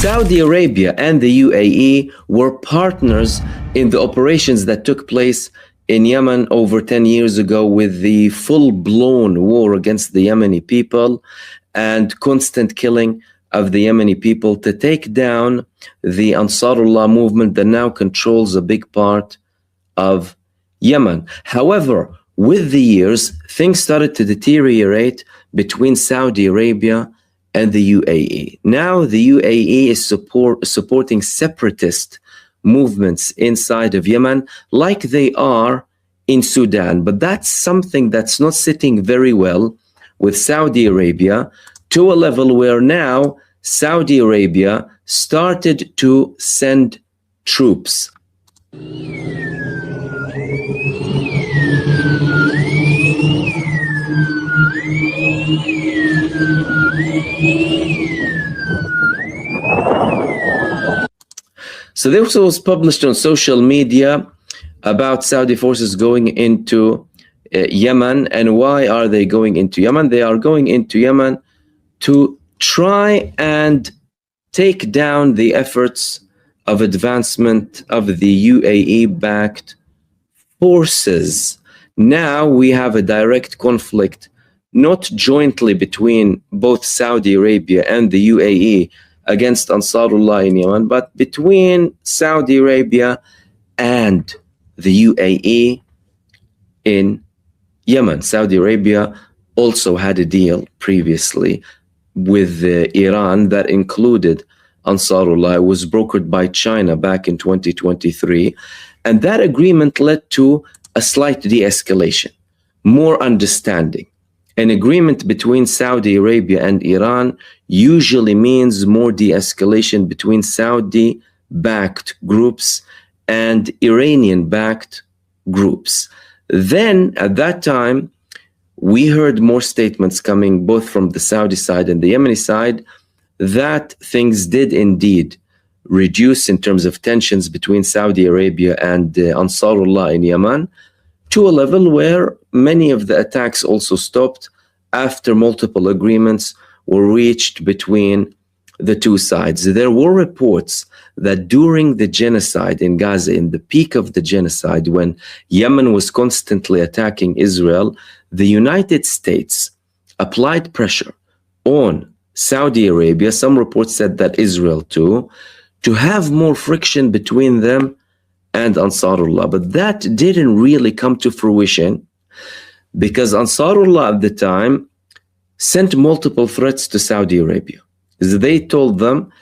Saudi Arabia and the UAE were partners in the operations that took place in Yemen over 10 years ago, with the full-blown war against the Yemeni people and constant killing of the Yemeni people to take down the Ansarullah movement that now controls a big part of Yemen. However, with the years, things started to deteriorate between Saudi Arabia and the UAE. Now the UAE is supporting separatist movements inside of Yemen like they are in Sudan. But that's something that's not sitting very well with Saudi Arabia, to a level where now Saudi Arabia started to send troops. So this was published on social media about Saudi forces going into Yemen. And why are they going into Yemen? They are going into Yemen to try and take down the efforts of advancement of the UAE-backed forces. Now we have a direct conflict, not jointly between both Saudi Arabia and the UAE against Ansarullah in Yemen, but between Saudi Arabia and the UAE in Yemen. Saudi Arabia also had a deal previously with Iran that included Ansarullah. It was brokered by China back in 2023. And that agreement led to a slight de-escalation, more understanding. An agreement between Saudi Arabia and Iran usually means more de-escalation between Saudi-backed groups and Iranian-backed groups. Then, at that time, we heard more statements coming both from the Saudi side and the Yemeni side that things did indeed reduce in terms of tensions between Saudi Arabia and Ansarullah in Yemen, to a level where many of the attacks also stopped after multiple agreements were reached between the two sides. There were reports that during the genocide in Gaza, in the peak of the genocide, when Yemen was constantly attacking Israel, the United States applied pressure on Saudi Arabia, some reports said that Israel too, to have more friction between them and Ansarullah. But that didn't really come to fruition, because Ansarullah at the time sent multiple threats to Saudi Arabia. They told them,